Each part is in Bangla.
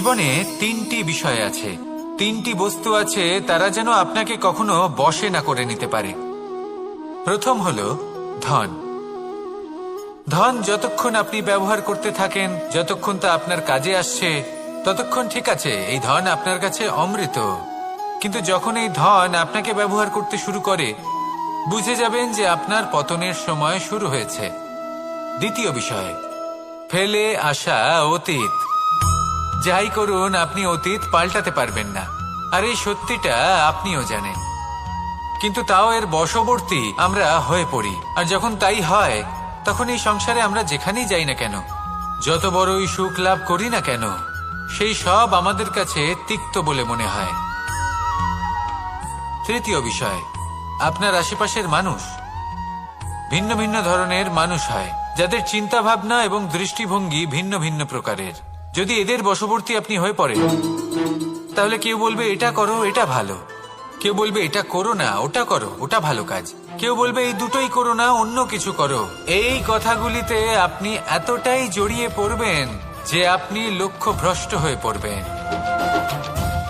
জীবনে তিনটি বিষয় আছে, তিনটি বস্তু আছে, তারা যেন আপনাকে কখনো বশে না করে নিতে পারে। প্রথম হলো ধন। ধন যতক্ষণ আপনি ব্যবহার করতে থাকেন, যতক্ষণ তা আপনার কাজে আসছে, ততক্ষণ ঠিক আছে, এই ধন আপনার কাছে অমৃত। কিন্তু যখন এই ধন আপনাকে ব্যবহার করতে শুরু করে, বুঝে যাবেন যে আপনার পতনের সময় শুরু হয়েছে। দ্বিতীয় বিষয়, ফেলে আসা অতীত। যাই করুন, আপনি অতীত পাল্টাতে পারবেন না, আর এই সত্যিটা আপনিও জানেন। কিন্তু তাও এর বশবর্তী আমরা হয়ে পড়ি, আর যখন তাই হয়, তখন এই সংসারে আমরা যেখানেই যাই না কেন, যত বড়ই সুখ লাভ করি না কেন, সেই সব আমাদের কাছে তিক্ত বলে মনে হয়। তৃতীয় বিষয়, আপনার আশেপাশের মানুষ ভিন্ন ভিন্ন ধরনের মানুষ হয়, যাদের চিন্তা ভাবনা এবং দৃষ্টিভঙ্গি ভিন্ন ভিন্ন প্রকারের। যদি এদের বশবর্তী আপনি হয়ে পড়েন, তাহলে কেউ বলবে এটা করো, এটা ভালো। কেউ বলবে এটা করো না, ওটা করো, ওটা ভালো কাজ। কেউ বলবে এই দুটোই করো না, অন্য কিছু করো। এই কথাগুলিতে আপনি এতটাই জড়িয়ে পড়বেন যে আপনি লক্ষ্যভ্রষ্ট হয়ে পড়বেন।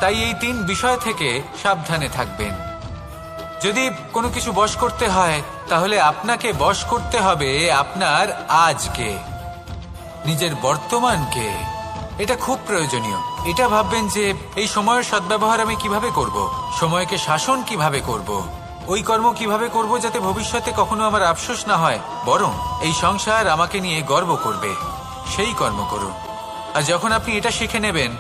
তাই এই তিন বিষয় থেকে সাবধানে থাকবেন। যদি কোনো কিছু বশ করতে হয়, তাহলে আপনাকে বশ করতে হবে আপনার আজকে, নিজের বর্তমানকে। এটা খুব প্রয়োজনীয়। এটা ভাববেন যে এই সময়ের সদ্ব্যবহার আমি কিভাবে করব, সময়কে শাসন কিভাবে করব, ওই কর্ম কিভাবে করব যাতে ভবিষ্যতে কখনো আমার আফসোস না হয়, বরং এই সংসার আমাকে নিয়ে গর্ব করবে, সেই কর্ম করুন। আর যখন আপনি এটা শিখে নেবেন,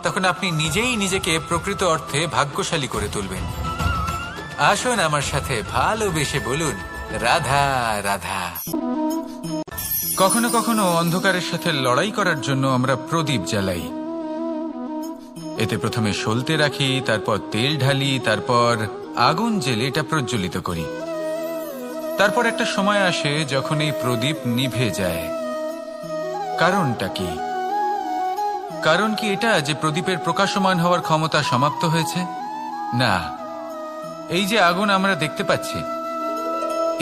তখন আপনি নিজেই নিজেকে প্রকৃত অর্থে ভাগ্যশালী করে তুলবেন। আসুন আমার সাথে ভালোবেসে বলুন, রাধা রাধা। কখনো কখনো অন্ধকারের সাথে লড়াই করার জন্য আমরা প্রদীপ জ্বালাই। এতে প্রথমে সলতে রাখি, তারপর তেল ঢালি, তারপর আগুন জেলে এটা প্রজ্বলিত করি। তারপর একটা সময় আসে যখন এই প্রদীপ নিভে যায়। কারণটা কি? কারণ কি এটা যে প্রদীপের প্রকাশমান হওয়ার ক্ষমতা সমাপ্ত হয়েছে? না, এই যে আগুন আমরা দেখতে পাচ্ছি,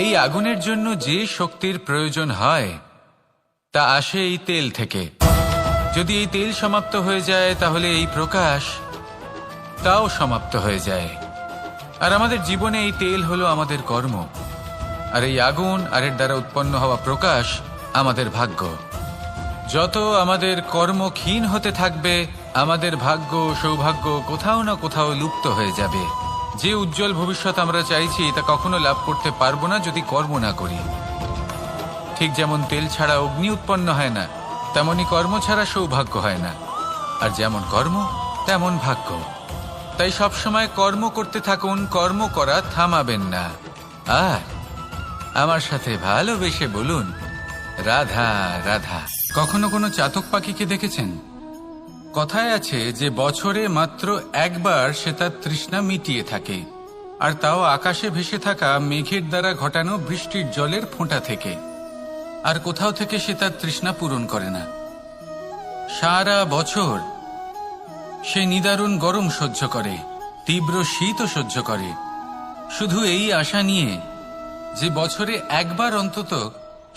এই আগুনের জন্য যে শক্তির প্রয়োজন হয় তা আসে এই তেল থেকে। যদি এই তেল সমাপ্ত হয়ে যায়, তাহলে এই প্রকাশ তাও সমাপ্ত হয়ে যায়। আর আমাদের জীবনে এই তেল হলো আমাদের কর্ম, আর এই আগুন আর এর দ্বারা উৎপন্ন হওয়া প্রকাশ আমাদের ভাগ্য। যত আমাদের কর্ম ক্ষীণ হতে থাকবে, আমাদের ভাগ্য সৌভাগ্য কোথাও না কোথাও লুপ্ত হয়ে যাবে। যে উজ্জ্বল ভবিষ্যৎ আমরা চাইছি তা কখনো লাভ করতে পারবো না যদি কর্ম না করি। ঠিক যেমন তেল ছাড়া অগ্নি উৎপন্ন হয় না, তেমনি কর্ম ছাড়া সৌভাগ্য হয় না। আর যেমন কর্ম তেমন ভাগ্য। তাই সবসময় কর্ম করতে থাকুন, কর্ম করা থামাবেন না। আর আমার সাথে ভালোবেসে বলুন, রাধা রাধা। কখনো কোনো চাতক পাখিকে দেখেছেন? কথায় আছে যে বছরে মাত্র একবার সে তার তৃষ্ণা মিটিয়ে থাকে, আর তাও আকাশে ভেসে থাকা মেঘের দ্বারা ঘটানো বৃষ্টির জলের ফোঁটা থেকে। আর কোথাও থেকে সে তার তৃষ্ণা পূরণ করে না। সারা বছর সে নিদারুণ গরম সহ্য করে, তীব্র শীতও সহ্য করে, শুধু এই আশা নিয়ে যে বছরে একবার অন্তত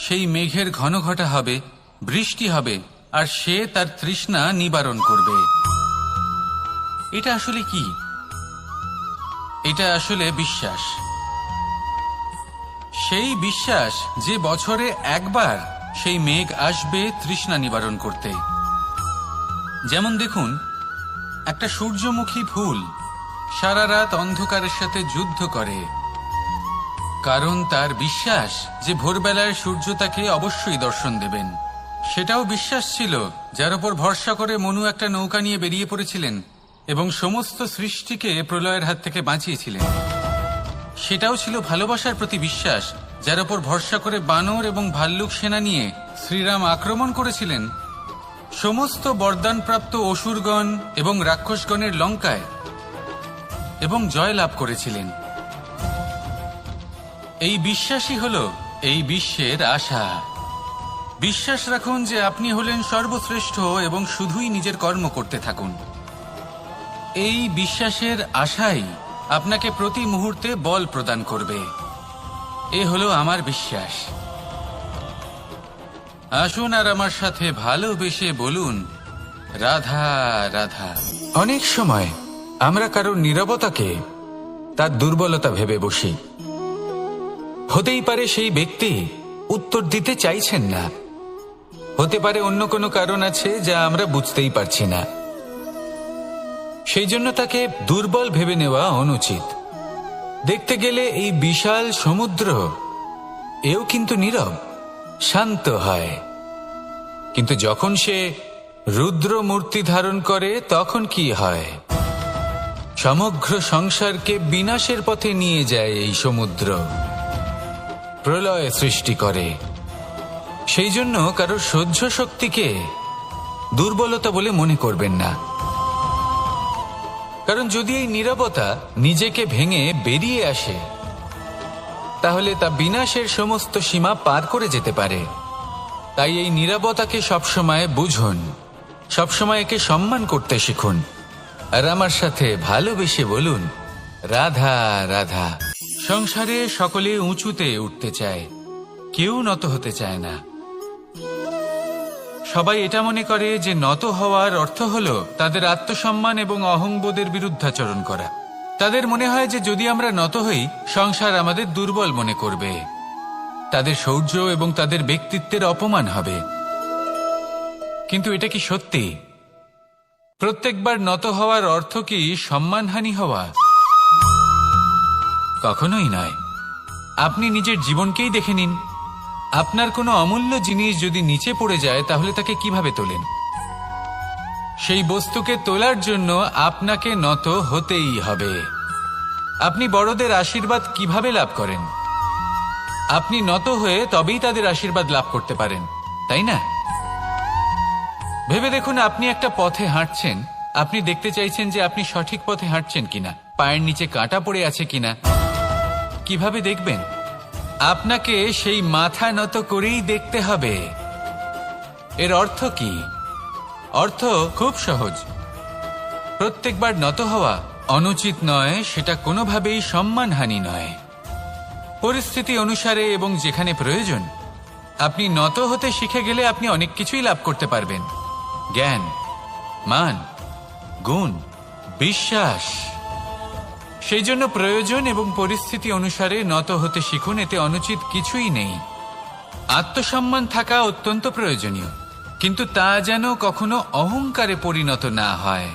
সেই মেঘের ঘন ঘটা হবে, বৃষ্টি হবে, আর সে তার তৃষ্ণা নিবারণ করবে। এটা আসলে কি? এটা আসলে বিশ্বাস। সেই বিশ্বাস যে বছরে একবার সেই মেঘ আসবে তৃষ্ণা নিবারণ করতে। যেমন দেখুন, একটা সূর্যমুখী ফুল সারা রাত অন্ধকারের সাথে যুদ্ধ করে, কারণ তার বিশ্বাস যে ভোরবেলায় সূর্য তাকে অবশ্যই দর্শন দেবেন। সেটাও বিশ্বাস ছিল যার উপর ভরসা করে মনু একটা নৌকা নিয়ে বেরিয়ে পড়েছিলেন এবং সমস্ত সৃষ্টিকে প্রলয়ের হাত থেকে বাঁচিয়েছিলেন। সেটাও ছিল ভালোবাসার প্রতি বিশ্বাস যার উপর ভরসা করে বানর এবং ভাল্লুক সেনা নিয়ে শ্রীরাম আক্রমণ করেছিলেন সমস্ত বরদানপ্রাপ্ত অসুরগণ এবং রাক্ষসগণের লঙ্কায় এবং জয় লাভ করেছিলেন। এই বিশ্বাসই হলো এই বিশ্বের আশা। বিশ্বাস রাখুন যে আপনি হলেন সর্বশ্রেষ্ঠ এবং শুধুই নিজের কর্ম করতে থাকুন। এই বিশ্বাসের আশাই আপনাকে প্রতি মুহূর্তে বল প্রদান করবে। এ হলো আমার বিশ্বাস। আসুন আর আমার সাথে ভালোবেসে বলুন, রাধা রাধা। অনেক সময় আমরা কারোর নীরবতাকে তার দুর্বলতা ভেবে বসি। হতেই পারে সেই ব্যক্তি উত্তর দিতে চাইছেন না, হতে পারে অন্য কোনো কারণ আছে যা আমরা বুঝতেই পারছি না। সেই জন্য তাকে দুর্বল ভেবে নেওয়া অনুচিত। দেখতে গেলে এই বিশাল সমুদ্র এও কিন্তু নীরব, শান্ত হয়। কিন্তু যখন সে রুদ্র মূর্তি ধারণ করে তখন কি হয়? সমগ্র সংসারকে বিনাশের পথে নিয়ে যায় এই সমুদ্র, প্রলয় সৃষ্টি করে। সেই জন্য কারো সহ্য শক্তিকে দুর্বলতা বলে মনে করবেন না। কারণ যদি এই নীরবতা নিজেকে ভেঙে বেরিয়ে আসে, তাহলে তা বিনাশের সমস্ত সীমা পার করে যেতে পারে। তাই এই নীরবতাকে সবসময় বুঝুন, সবসময় একে সম্মান করতে শিখুন, আর আমার সাথে ভালোবেসে বলুন রাধা রাধা। সংসারে সকলে উঁচুতে উঠতে চায়, কেউ নত হতে চায় না। সবাই এটা মনে করে যে নত হওয়ার অর্থ হলো তাদের আত্মসম্মান এবং অহংবোধের বিরুদ্ধাচরণ করা। তাদের মনে হয় যে যদি আমরা নত হই, সংসার আমাদের দুর্বল মনে করবে, তাদের শৌর্য এবং তাদের ব্যক্তিত্বের অপমান হবে। কিন্তু এটা কি সত্যি? প্রত্যেকবার নত হওয়ার অর্থ কি সম্মানহানি হওয়া? কখনোই নয়। আপনি নিজের জীবনকেই দেখে নিন। আপনার কোনো অমূল্য জিনিস যদি নিচে পড়ে যায়, তাহলে তাকে কিভাবে তোলেন? সেই বস্তুকে তোলার জন্য আপনাকে নত হতেই হবে। আপনি বড়দের আশীর্বাদ কিভাবে লাভ করেন? আপনি নত হয়ে তবেই তাদের আশীর্বাদ লাভ করতে পারেন, তাই না? ভেবে দেখুন, আপনি একটা পথে হাঁটছেন, আপনি দেখতে চাইছেন যে আপনি সঠিক পথে হাঁটছেন কিনা, পায়ের নিচে কাঁটা পড়ে আছে কিনা। কিভাবে দেখবেন? আপনাকে সেই মাথা নত করেই দেখতে হবে। এর অর্থ কি? অর্থ খুব সহজ। প্রত্যেকবার নত হওয়া অনুচিত নয়, সেটা কোনোভাবেই সম্মানহানি নয়। পরিস্থিতি অনুসারে এবং যেখানে প্রয়োজন আপনি নত হতে শিখে গেলে আপনি অনেক কিছুই লাভ করতে পারবেন। জ্ঞান, মান, গুণ, বিশ্বাস। সেই জন্য প্রয়োজন এবং পরিস্থিতি অনুসারে নত হতে শিখুন, এতে অনুচিত কিছুই নেই। আত্মসম্মান থাকা অত্যন্ত প্রয়োজনীয়, কিন্তু তা যেন কখনো অহংকারে পরিণত না হয়।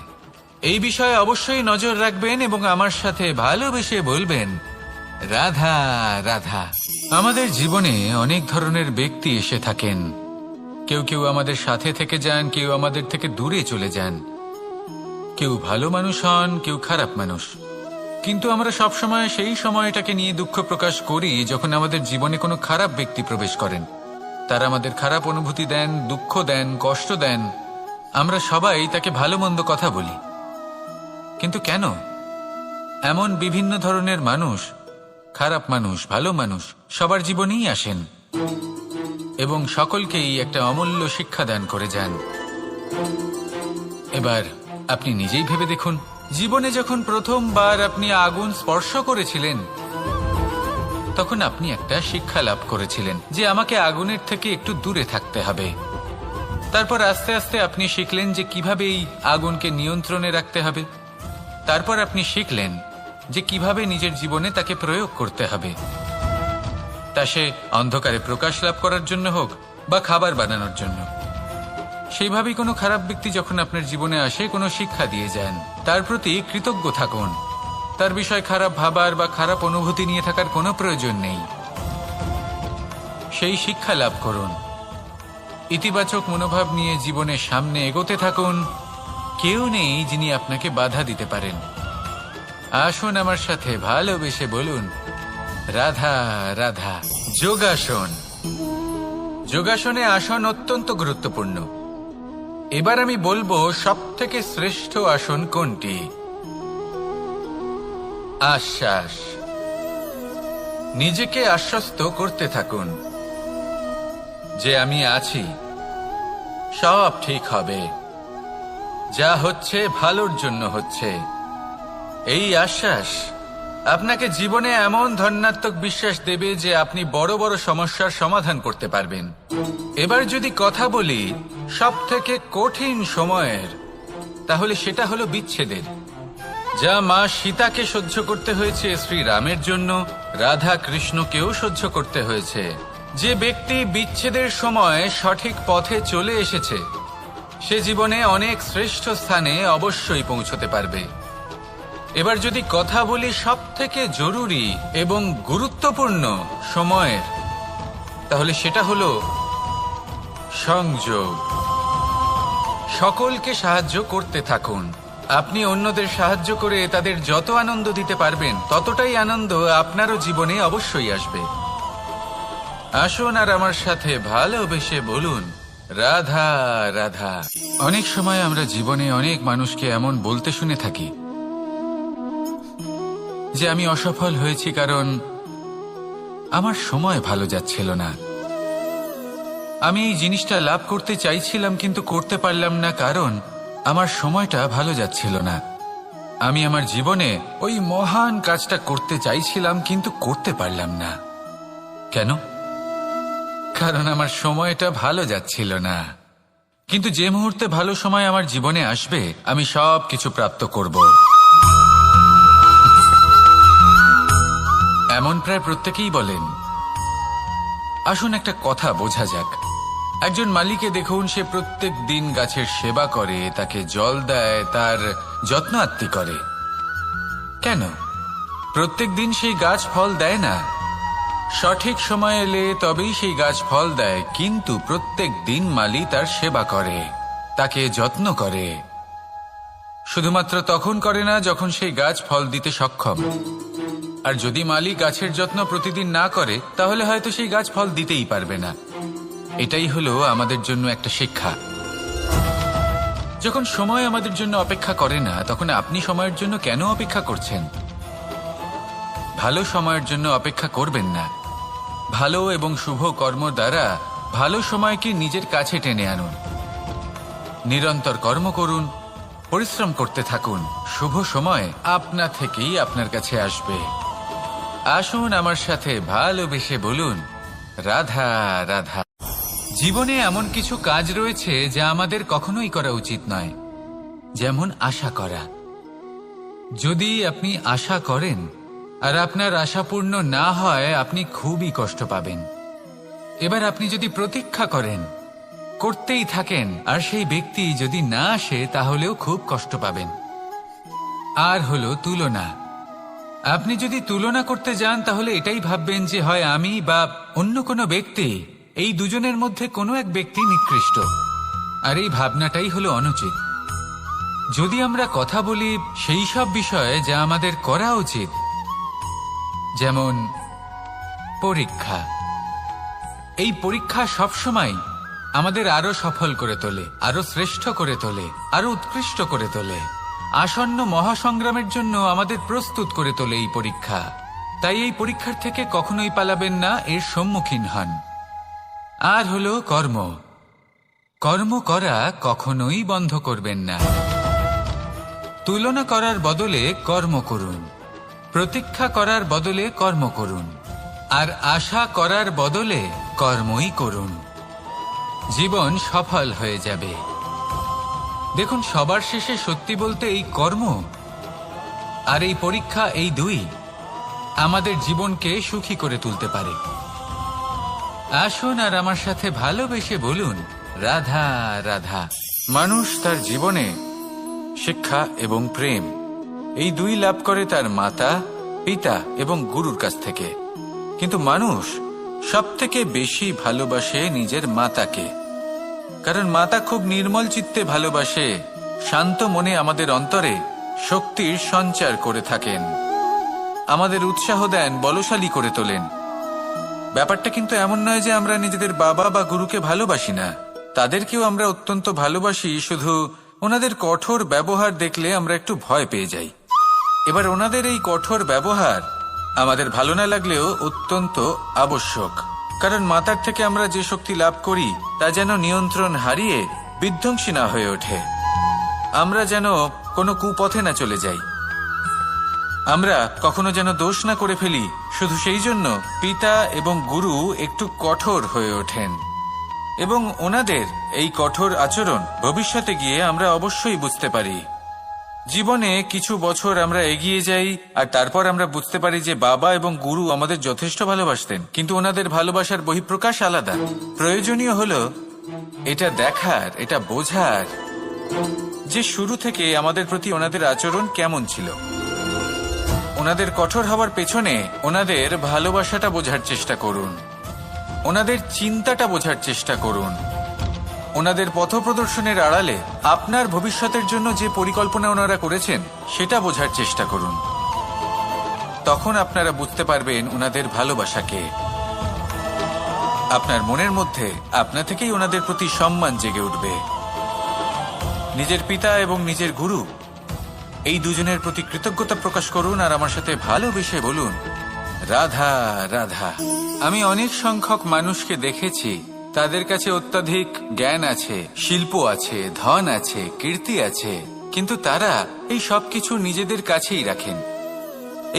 এই বিষয়ে অবশ্যই নজর রাখবেন এবং আমার সাথে ভালোবেসে বলবেন রাধা রাধা। আমাদের জীবনে অনেক ধরনের ব্যক্তি এসে থাকেন। কেউ কেউ আমাদের সাথে থেকে যান, কেউ আমাদের থেকে দূরে চলে যান। কেউ ভালো মানুষ হন, কেউ খারাপ মানুষ। কিন্তু আমরা সবসময় সেই সময়টাকে নিয়ে দুঃখ প্রকাশ করি যখন আমাদের জীবনে কোনো খারাপ ব্যক্তি প্রবেশ করেন। তারা আমাদের খারাপ অনুভূতি দেন, দুঃখ দেন, কষ্ট দেন। আমরা সবাই তাকে ভালো মন্দ কথা বলি। কিন্তু কেন? এমন বিভিন্ন ধরনের মানুষ, খারাপ মানুষ, ভালো মানুষ সবার জীবনেই আসেন এবং সকলকেই একটা অমূল্য শিক্ষা দান করে যান। এবার আপনি নিজেই ভেবে দেখুন, জীবনে যখন প্রথমবার আপনি আগুন স্পর্শ করেছিলেন, তখন আপনি একটা শিক্ষা লাভ করেছিলেন যে আমাকে আগুনের থেকে একটু দূরে থাকতে হবে। তারপর আস্তে আস্তে আপনি শিখলেন যে কিভাবে এই আগুনকে নিয়ন্ত্রণে রাখতে হবে। তারপর আপনি শিখলেন যে কিভাবে নিজের জীবনে তাকে প্রয়োগ করতে হবে, তা সে অন্ধকারে প্রকাশ লাভ করার জন্য হোক বা খাবার বানানোর জন্য। সেইভাবেই কোনো খারাপ ব্যক্তি যখন আপনার জীবনে আসে, কোনো শিক্ষা দিয়ে যান, তার প্রতি কৃতজ্ঞ থাকুন। তার বিষয় খারাপ ভাবার বা খারাপ অনুভূতি নিয়ে থাকার কোনো প্রয়োজন নেই। সেই শিক্ষা লাভ করুন, ইতিবাচক মনোভাব নিয়ে জীবনের সামনে এগোতে থাকুন। কেউ নেই যিনি আপনাকে বাধা দিতে পারেন। আসুন আমার সাথে ভালোবেসে বলুন রাধা রাধা। যোগাসন। যোগাসনে আসন অত্যন্ত গুরুত্বপূর্ণ। এবার আমি বলবো সবথেকে শ্রেষ্ঠ আসন কোনটি। আশ্বাস। নিজেকে আশ্বস্ত করতে থাকুন যে আমি আছি, সব ঠিক হবে, যা হচ্ছে ভালোর জন্য হচ্ছে। এই আশ্বাস আপনাকে জীবনে এমন ধন্যাত্মক বিশ্বাস দেবে যে আপনি বড় বড় সমস্যার সমাধান করতে পারবেন। এবার যদি কথা বলি সব থেকে কঠিন সময়ের, তাহলে সেটা হলো বিচ্ছেদের। যা মা সীতাকে সহ্য করতে হয়েছে শ্রীরামের জন্য, রাধা কৃষ্ণকেও সহ্য করতে হয়েছে। যে ব্যক্তি বিচ্ছেদের সময় সঠিক পথে চলে এসেছে সে জীবনে অনেক শ্রেষ্ঠ স্থানে অবশ্যই পৌঁছতে পারবে। এবার যদি কথা বলি সব থেকে জরুরি এবং গুরুত্বপূর্ণ সময়ের, তাহলে সেটা হলো সংযোগ। সকলকে সাহায্য করতে থাকুন। আপনি অন্যদের সাহায্য করে তাদের যত আনন্দ দিতে পারবেন ততটাই আনন্দ আপনারও জীবনে অবশ্যই আসবে। আসুন আর আমার সাথে ভালোবেসে বলুন রাধা রাধা। অনেক সময় আমরা জীবনে অনেক মানুষকে এমন বলতে শুনে থাকি যে আমি অসফল হয়েছি কারণ আমার সময় ভালো যাচ্ছিল না। আমি এই জিনিসটা লাভ করতে চাইছিলাম কিন্তু করতে পারলাম না কারণ আমার সময়টা ভালো যাচ্ছিল না। আমি আমার জীবনে ওই মহান কাজটা করতে চাইছিলাম কিন্তু করতে পারলাম না। কেন? কারণ আমার সময়টা ভালো যাচ্ছিল না। কিন্তু যে মুহূর্তে ভালো সময় আমার জীবনে আসবে আমি সব কিছু প্রাপ্ত করব। এমন প্রায় প্রত্যেকেই বলেন। আসুন একটা কথা বোঝা যাক। একজন মালিকে দেখুন, সে প্রত্যেক দিন গাছের সেবা করে, তাকে জল দেয়, তার যত্ন আত্তি করে। কেন? প্রত্যেক দিন সেই গাছ ফল দেয় না। সঠিক সময় এলে তবেই সেই গাছ ফল দেয়, কিন্তু প্রত্যেক দিন মালি তার সেবা করে, তাকে যত্ন করে। শুধুমাত্র তখন করে না যখন সেই গাছ ফল দিতে সক্ষম। আর যদি মালি গাছের যত্ন প্রতিদিন না করে তাহলে হয়তো সেই গাছ ফল দিতেই পারবে না। এটাই হলো আমাদের জন্য একটা শিক্ষা। যখন সময় আমাদের জন্য অপেক্ষা করে না তখন আপনি সময়ের জন্য কেন অপেক্ষা করছেন? ভালো সময়ের জন্য অপেক্ষা করবেন না। ভালো এবং শুভ কর্ম দ্বারা ভালো সময়কে নিজের কাছে টেনে আনুন। নিরন্তর কর্ম করুন, পরিশ্রম করতে থাকুন। শুভ সময় আপনা থেকেই আপনার কাছে আসবে। আসুন আমার সাথে ভালোবেসে বলুন রাধা রাধা। জীবনে এমন কিছু কাজ রয়েছে যা আমাদের কখনোই করা উচিত নয়, যেমন আশা করা। যদি আপনি আশা করেন আর আপনার আশা পূর্ণ না হয় আপনি খুবই কষ্ট পাবেন। এবার আপনি যদি প্রতীক্ষা করেন, করতেই থাকেন, আর সেই ব্যক্তি যদি না আসে তাহলেও খুব কষ্ট পাবেন। আর হলো তুলনা। আপনি যদি তুলনা করতে যান তাহলে এটাই ভাববেন যে হয় আমি বা অন্য কোনো ব্যক্তি, এই দুজনের মধ্যে কোনো এক ব্যক্তি নিকৃষ্ট। আর এই ভাবনাটাই হলো অনুচিত। যদি আমরা কথা বলি সেই সব বিষয়ে যা আমাদের করা উচিত, যেমন পরীক্ষা। এই পরীক্ষা সবসময় আমাদের আরো সফল করে তোলে, আরো শ্রেষ্ঠ করে তোলে, আরো উৎকৃষ্ট করে তোলে। আসন্ন মহাসংগ্রামের জন্য আমাদের প্রস্তুত করে তোলে এই পরীক্ষা। তাই এই পরীক্ষার থেকে কখনোই পালাবেন না, এর সম্মুখীন হন। আর হলো কর্ম। কর্ম করা কখনোই বন্ধ করবেন না। তুলনা করার বদলে কর্ম করুন, প্রতীক্ষা করার বদলে কর্ম করুন, আর আশা করার বদলে কর্মই করুন। জীবন সফল হয়ে যাবে। দেখুন, সবার শেষে সত্যি বলতে এই কর্ম আর এই পরীক্ষা, এই দুই আমাদের জীবনকে সুখী করে তুলতে পারে। আসুন আর আমার সাথে ভালোবেসে বলুন রাধা রাধা। মানুষ তার জীবনে শিক্ষা এবং প্রেম এই দুই লাভ করে তার মাতা, পিতা এবং গুরুর কাছ থেকে। কিন্তু মানুষ সবথেকে বেশি ভালোবাসে নিজের মাতাকে, কারণ মাতা খুব নির্মল চিত্তে ভালোবাসে, শান্ত মনে আমাদের অন্তরে শক্তির সঞ্চার করে থাকেন, আমাদের উৎসাহ দেন, বলশালী করে তোলেন। ব্যাপারটা কিন্তু এমন নয় যে আমরা নিজেদের বাবা বা গুরুকে ভালোবাসি না, তাদেরকেও আমরা অত্যন্ত ভালোবাসি। শুধু ওনাদের কঠোর ব্যবহার দেখলে আমরা একটু ভয় পেয়ে যাই। এবার ওনাদের এই কঠোর ব্যবহার আমাদের ভালো না লাগলেও অত্যন্ত আবশ্যক, কারণ মাতার থেকে আমরা যে শক্তি লাভ করি তা যেন নিয়ন্ত্রণ হারিয়ে বিধ্বংসী না হয়ে ওঠে, আমরা যেন কোনো কুপথে না চলে যাই। আমরা কখনো যেন দোষ না করে ফেলি, শুধু সেই জন্য পিতা এবং গুরু একটু কঠোর হয়ে ওঠেন, এবং ওনাদের এই কঠোর আচরণ ভবিষ্যতে গিয়ে আমরা অবশ্যই বুঝতে পারি। জীবনে কিছু বছর আমরা এগিয়ে যাই আর তারপর আমরা বুঝতে পারি যে বাবা এবং গুরু আমাদের যথেষ্ট ভালোবাসতেন, কিন্তু ওনাদের ভালোবাসার বহিঃপ্রকাশ আলাদা। প্রয়োজনীয় হলো এটা দেখার, এটা বোঝার যে শুরু থেকে আমাদের প্রতি ওনাদের আচরণ কেমন ছিল। ওনাদের কঠোর হওয়ার পেছনে ওনাদের ভালোবাসাটা বোঝার চেষ্টা করুন, ওনাদের চিন্তাটা বোঝার চেষ্টা করুন, ওনাদের পথপ্রদর্শনের আড়ালে আপনার ভবিষ্যতের জন্য যে পরিকল্পনা ওনারা করেছেন সেটা বোঝার চেষ্টা করুন। তখন আপনারা বুঝতে পারবেন ওনাদের ভালোবাসাকে। আপনার মনের মধ্যে আপনা থেকেই ওনাদের প্রতি সম্মান জেগে উঠবে। নিজের পিতা এবং নিজের গুরু এই দুজনের প্রতি কৃতজ্ঞতা প্রকাশ করুন আর আমার সাথে ভালোবেসে বলুন, রাধা রাধা। আমি অনেক সংখ্যক মানুষকে দেখেছি, তাদের কাছে অত্যাধিক জ্ঞান আছে, শিল্প আছে, ধন আছে, কীর্তি আছে, কিন্তু তারা এই সবকিছু নিজেদের কাছেই রাখেন,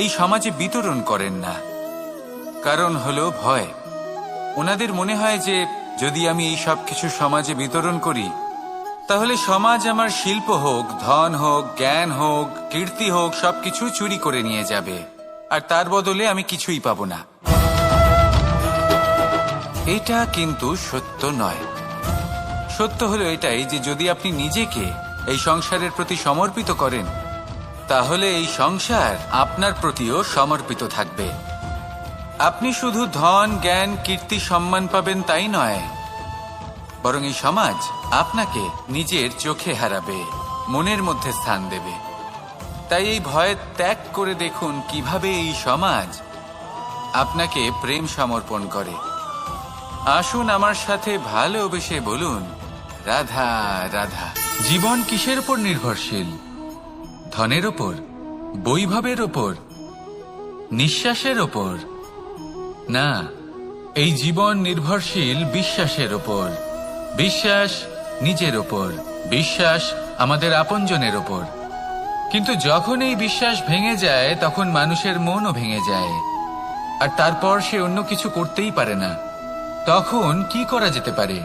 এই সমাজে বিতরণ করেন না। কারণ হলো ভয়। ওনাদের মনে হয় যে যদি আমি এই সবকিছু সমাজে বিতরণ করি তাহলে সমাজ আমার শিল্প হোক, ধন হোক, জ্ঞান হোক, কীর্তি হোক, সবকিছু চুরি করে নিয়ে যাবে আর তার বদলে আমি কিছুই পাবো না। এটা কিন্তু সত্য নয়। সত্য হলো এটাই যে যদি আপনি নিজেকে এই সংসারের প্রতি সমর্পিত করেন তাহলে এই সংসার আপনার প্রতিও সমর্পিত থাকবে। আপনি শুধু ধন, জ্ঞান, কীর্তি, সম্মান পাবেন তাই নয়, বরং এই সমাজ আপনাকে নিজের চোখে হারাবে, মনের মধ্যে স্থান দেবে। তাই এই ভয় ত্যাগ করে দেখুন কিভাবে এই সমাজ আপনাকে প্রেম সমর্পণ করে। আসুন আমার সাথে ভালোবেসে বলুন, রাধা রাধা। জীবন কিসের উপর নির্ভরশীল? ধনের ওপর, বৈভবের ওপর, নিঃশ্বাসের ওপর? না, এই জীবন নির্ভরশীল বিশ্বাসের ওপর। বিশ্বাস নিজের ওপর, বিশ্বাস আমাদের আপনজনের ওপর। কিন্তু যখন এই বিশ্বাস ভেঙে যায় তখন মানুষের মনও ভেঙে যায় আর তারপর সে অন্য কিছু করতেই পারে না। তখন কি করা যেতে পারে?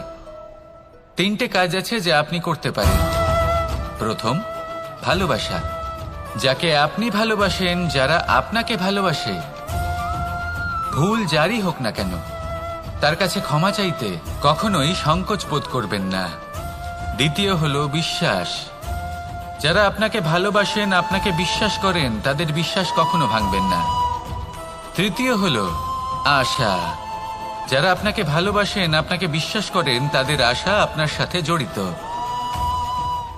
3টে কাজ আছে যা আপনি করতে পারেন। প্রথম, ভালোবাসা। যাকে আপনি ভালোবাসেন, যারা আপনাকে ভালোবাসে, ভুল যারই হোক না কেন, তার কাছে ক্ষমা চাইতে কখনোই সংকোচ বোধ করবেন না। দ্বিতীয় হলো বিশ্বাস। যারা আপনাকে ভালোবাসেন, আপনাকে বিশ্বাস করেন, তাদের বিশ্বাস কখনো ভাঙবেন না। তৃতীয় হলো আশা। যারা আপনাকে ভালোবাসেন, আপনাকে বিশ্বাস করেন, তাদের আশা আপনার সাথে জড়িত।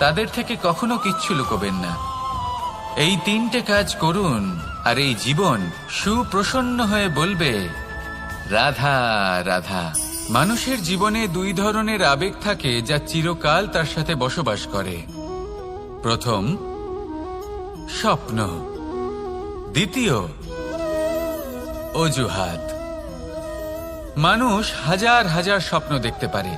তাদের থেকে কখনো কিচ্ছু লুকোবেন না। এই 3টে কাজ করুন আর এই জীবন সুপ্রসন্ন হয়ে বলবে, রাধা রাধা। মানুষের জীবনে 2 ধরনের আবেগ থাকে যা চিরকাল তার সাথে বসবাস করে। প্রথম, স্বপ্ন। দ্বিতীয়, অজুহাত। মানুষ হাজার হাজার স্বপ্ন দেখতে পারে।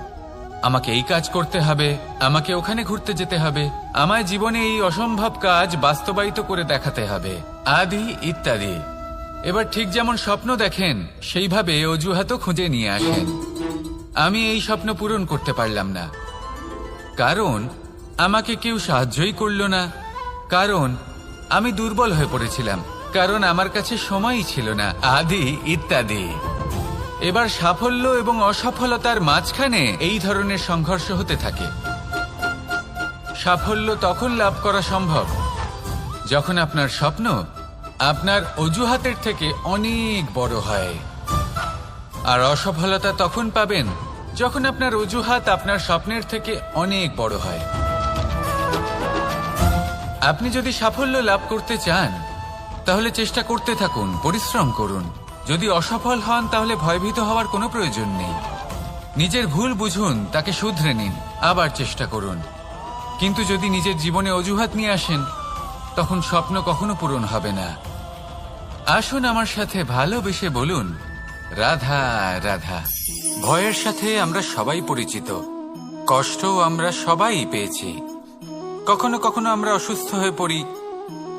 আমাকে এই কাজ করতে হবে, আমাকে ওখানে ঘুরতে যেতে হবে, আমায় জীবনে এই অসম্ভব কাজ বাস্তবায়িত করে দেখাতে হবে, আদি ইত্যাদি। এবার ঠিক যেমন স্বপ্ন দেখেন সেইভাবে অজুহাতও খুঁজে নিয়ে আসেন। আমি এই স্বপ্ন পূরণ করতে পারলাম না, কারণ আমাকে কেউ সাহায্যই করল না, কারণ আমি দুর্বল হয়ে পড়েছিলাম, কারণ আমার কাছে সময়ই ছিল না, আদি ইত্যাদি। এবার সাফল্য এবং অসফলতার মাঝখানে এই ধরনের সংঘর্ষ হতে থাকে। সাফল্য তখন লাভ করা সম্ভব যখন আপনার স্বপ্ন আপনার অজুহাতের থেকে অনেক বড় হয়, আর অসফলতা তখন পাবেন যখন আপনার অজুহাত আপনার স্বপ্নের থেকে অনেক বড় হয়। আপনি যদি সাফল্য লাভ করতে চান তাহলে চেষ্টা করতে থাকুন, পরিশ্রম করুন। যদি অসফল হন তাহলে ভয়ভীত হওয়ার কোনো প্রয়োজন নেই। নিজের ভুল বুঝুন, তাকে শুধরে নিন, আবার চেষ্টা করুন। কিন্তু যদি নিজের জীবনে অজুহাত নিয়ে আসেন তখন স্বপ্ন কখনো পূরণ হবে না। আসুন আমার সাথে ভালোবেসে বলুন, রাধা রাধা। ভয়ের সাথে আমরা সবাই পরিচিত, কষ্টও আমরা সবাই পেয়েছি। কখনো কখনো আমরা অসুস্থ হয়ে পড়ি,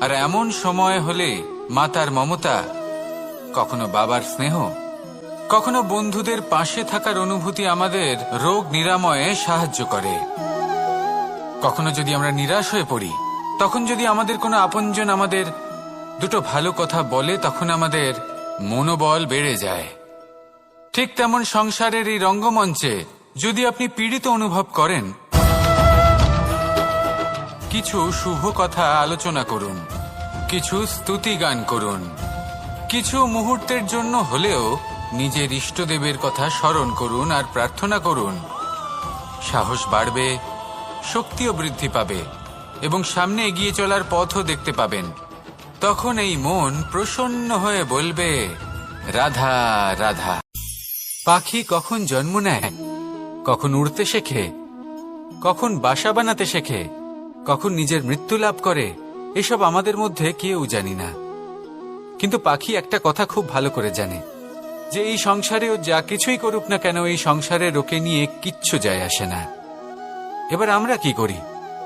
আর এমন সময় হলে মাতার মমতা, কখনো বাবার স্নেহ, কখনো বন্ধুদের পাশে থাকার অনুভূতি আমাদের রোগ নিরাময়ে সাহায্য করে। কখনো যদি আমরা নিরাশ হয়ে পড়ি, তখন যদি আমাদের কোনো আপনজন আমাদের দুটো ভালো কথা বলে, তখন আমাদের মনোবল বেড়ে যায়। ঠিক তেমন সংসারের এই রঙ্গমঞ্চে যদি আপনি পীড়িত অনুভব করেন, কিছু শুভ কথা আলোচনা করুন, কিছু স্তুতি গান করুন, কিছু মুহূর্তের জন্য হলেও নিজের ইষ্টদেবের কথা স্মরণ করুন আর প্রার্থনা করুন। সাহস বাড়বে, শক্তিও বৃদ্ধি পাবে এবং সামনে এগিয়ে চলার পথও দেখতে পাবেন। তখন এই মন প্রসন্ন হয়ে বলবে, রাধা রাধা। পাখি কখন জন্ম নেয়, কখন উড়তে শেখে, কখন বাসা বানাতে শেখে, কখন নিজের মৃত্যু লাভ করে, এসব আমাদের মধ্যে কেউ জানি না। কিন্তু পাখি একটা কথা খুব ভালো করে জানে, যে এই সংসারেও যা কিছুই করুক না কেন, এই সংসারের ওকে নিয়ে কিচ্ছু যায় আসে না। এবার আমরা কি করি?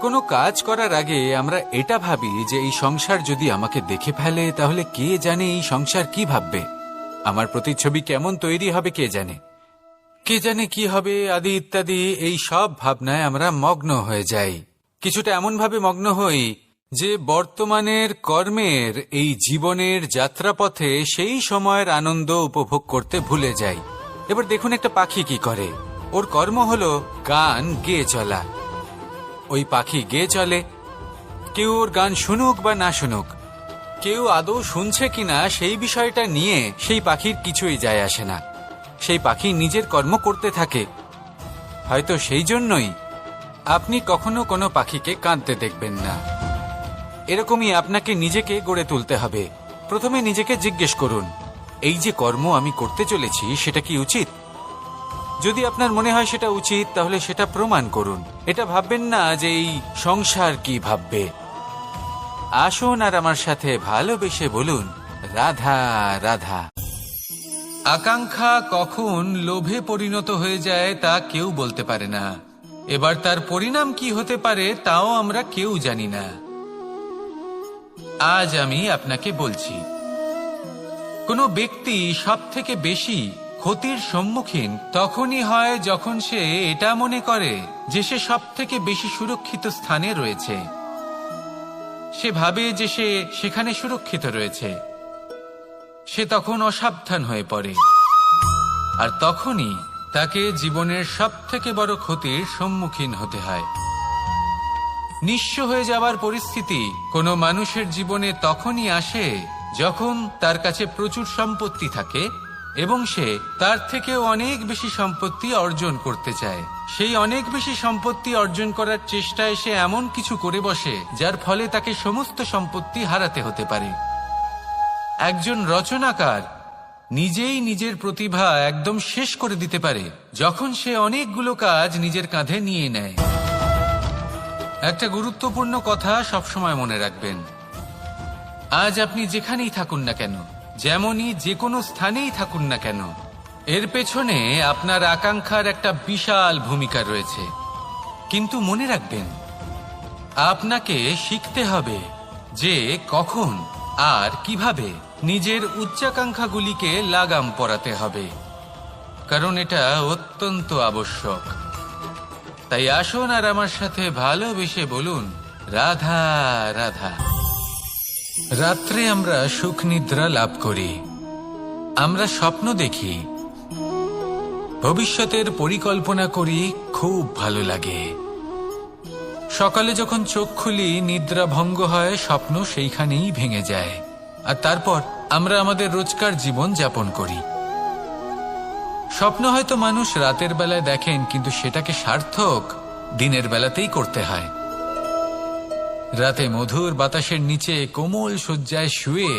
কোনো কাজ করার আগে আমরা এটা ভাবি যে এই সংসার যদি আমাকে দেখে ফেলে, তাহলে কে জানে এই সংসার কি ভাববে, আমার প্রতিচ্ছবি কেমন তৈরি হবে কে জানে, কে জানে কি হবে আদি ইত্যাদি। এই সব ভাবনায় আমরা মগ্ন হয়ে যাই। কিছুটা এমন ভাবে মগ্ন হই যে বর্তমানের কর্মের এই জীবনের যাত্রাপথে সেই সময়ের আনন্দ উপভোগ করতে ভুলে যাই। এবার দেখুন একটা পাখি কি করে, ওর কর্ম হলো গান গেয়ে চলা। ওই পাখি গেয়ে চলে, কেউ ওর গান শুনুক বা না শুনুক, কেউ আদৌ শুনছে কিনা সেই বিষয়টা নিয়ে সেই পাখির কিছুই যায় আসে না। সেই পাখি নিজের কর্ম করতে থাকে। হয়তো সেই জন্যই আপনি কখনো কোনো পাখিকে কাঁদতে দেখবেন না। এরকমই আপনাকে নিজেকে গড়ে তুলতে হবে। প্রথমে নিজেকে জিজ্ঞেস করুন, এই যে কর্ম আমি করতে চলেছি সেটা কি উচিত? যদি আপনার মনে হয় সেটা উচিত, তাহলে সেটা প্রমাণ করুন। এটা ভাববেন না যে এই সংসার কি ভাববে। আসুন আর আমার সাথে ভালোবেসে বলুন, রাধা রাধা। আকাঙ্ক্ষা কখন লোভে পরিণত হয়ে যায় তা কেউ বলতে পারে না। এবার তার পরিণাম কি হতে পারে তাও আমরা কেউ জানি না। আজ আমি আপনাকে বলছি, কোনো ব্যক্তি সবথেকে বেশি ক্ষতির সম্মুখীন তখনই হয় যখন সে এটা মনে করে যে সে সবথেকে বেশি সুরক্ষিত স্থানে রয়েছে। সে ভাবে যে সে সেখানে সুরক্ষিত রয়েছে। সে তখন অসাবধান হয়ে পড়ে, আর তখনই তাকে জীবনের সবথেকে বড় ক্ষতির সম্মুখীন হতে হয়। নিঃস্ব হয়ে যাওয়ার পরিস্থিতি কোনো মানুষের জীবনে তখনই আসে যখন তার কাছে প্রচুর সম্পত্তি থাকে এবং সে তার থেকেও অনেক বেশি সম্পত্তি অর্জন করতে চায়। সেই অনেক বেশি সম্পত্তি অর্জন করার চেষ্টায় সে এমন কিছু করে বসে যার ফলে তাকে সমস্ত সম্পত্তি হারাতে হতে পারে। একজন রচনাকার নিজেই নিজের প্রতিভা একদম শেষ করে দিতে পারে যখন সে অনেকগুলো কাজ নিজের কাঁধে নিয়ে নেয়। একটা গুরুত্বপূর্ণ কথা সবসময় মনে রাখবেন, আজ আপনি যেখানেই থাকুন না কেন, যেমনই যে কোনো স্থানেই থাকুন না কেন, এর পেছনে আপনার আকাঙ্ক্ষার একটা বিশাল ভূমিকা রয়েছে। কিন্তু মনে রাখবেন, আপনাকে শিখতে হবে যে কখন আর কিভাবে নিজের উচ্চাকাঙ্ক্ষাগুলিকে লাগাম পরাতে হবে, কারণ এটা অত্যন্ত আবশ্যক। তাই আসুন আর আমার সাথে ভালোবেসে বলুন, রাধা রাধা। রাত্রে আমরা সুখ নিদ্রা লাভ করি, আমরা স্বপ্ন দেখি, ভবিষ্যতের পরিকল্পনা করি, খুব ভালো লাগে। সকালে যখন চোখ খুলি নিদ্রা ভঙ্গ হয়, স্বপ্ন সেইখানেই ভেঙে যায়, আর তারপর আমরা আমাদের রোজকার জীবন যাপন করি। স্বপ্ন হয়তো মানুষ রাতের বেলায় দেখেন, কিন্তু সেটাকে সার্থক দিনের বেলাতেই করতে হয়। রাতে মধুর বাতাসের নিচে কোমল শয্যায় শুয়ে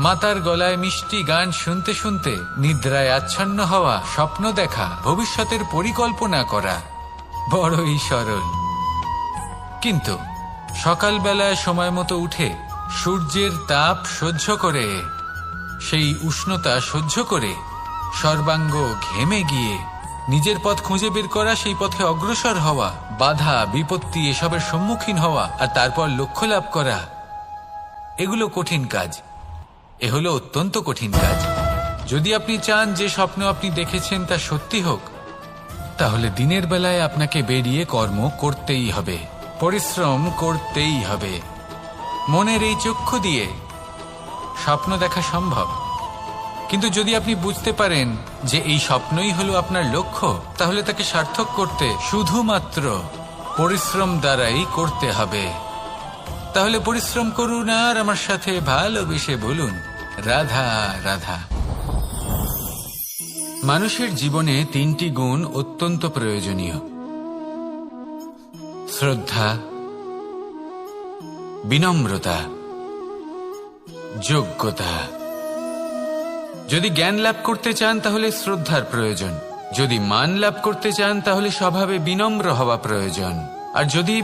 মাতার গলায় মিষ্টি গান শুনতে শুনতে নিদ্রায় আচ্ছন্ন হওয়া, স্বপ্ন দেখা, ভবিষ্যতের পরিকল্পনা করা বড়ই সরল। কিন্তু সকালবেলায় সময় মতো উঠে সূর্যের তাপ সহ্য করে, সেই উষ্ণতা সহ্য করে সর্বাঙ্গ ঘেমে গিয়ে নিজের পথ খুঁজে বের করা, সেই পথে অগ্রসর হওয়া, বাধা বিপত্তি এসবের সম্মুখীন হওয়া আর তারপর লক্ষ্য লাভ করা, এগুলো কঠিন কাজ। এ হলো অত্যন্ত কঠিন কাজ। যদি আপনি চান যে স্বপ্ন আপনি দেখেছেন তা সত্যি হোক, তাহলে দিনের বেলায় আপনাকে বেরিয়ে কর্ম করতেই হবে, পরিশ্রম করতেই হবে। মনের এই চক্ষু দিয়ে স্বপ্ন দেখা সম্ভব, কিন্তু যদি আপনি বুঝতে পারেন যে এই স্বপ্নই হলো আপনার লক্ষ্য, তাহলে তাকে সার্থক করতে শুধুমাত্র পরিশ্রম দ্বারাই করতে হবে। তাহলে পরিশ্রম করুন আর আমার সাথে ভালোবেসে বলুন, রাধা রাধা। মানুষের জীবনে 3টি গুণ অত্যন্ত প্রয়োজনীয়: শ্রদ্ধা, বিনম্রতা, যোগ্যতা। যদি জ্ঞান লাভ করতে চান তাহলে শ্রদ্ধার প্রয়োজন, যদি মান লাভ করতে চান তাহলে স্বভাবে বিনম্র হওয়া প্রয়োজন, আর যদি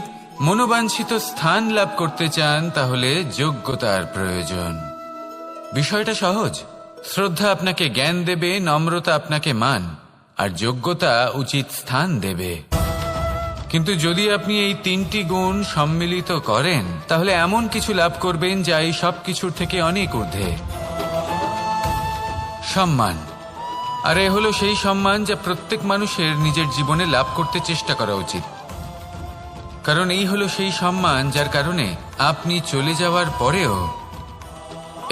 মনোবাঞ্ছিত স্থান লাভ করতে চান তাহলে যোগ্যতার প্রয়োজন। বিষয়টা সহজ। শ্রদ্ধা আপনাকে জ্ঞান দেবে, নম্রতা আপনাকে মান, আর যোগ্যতা উচিত স্থান দেবে। কিন্তু যদি আপনি এই 3টি গুণ সম্মিলিত করেন তাহলে এমন কিছু লাভ করবেন যা এই সব কিছুর থেকে অনেক ঊর্ধ্বে। সম্মান। আর এ হলো সেই সম্মান যা প্রত্যেক মানুষের নিজের জীবনে লাভ করতে চেষ্টা করা উচিত, কারণ এই হলো সেই সম্মান যার কারণে আপনি চলে যাওয়ার পরেও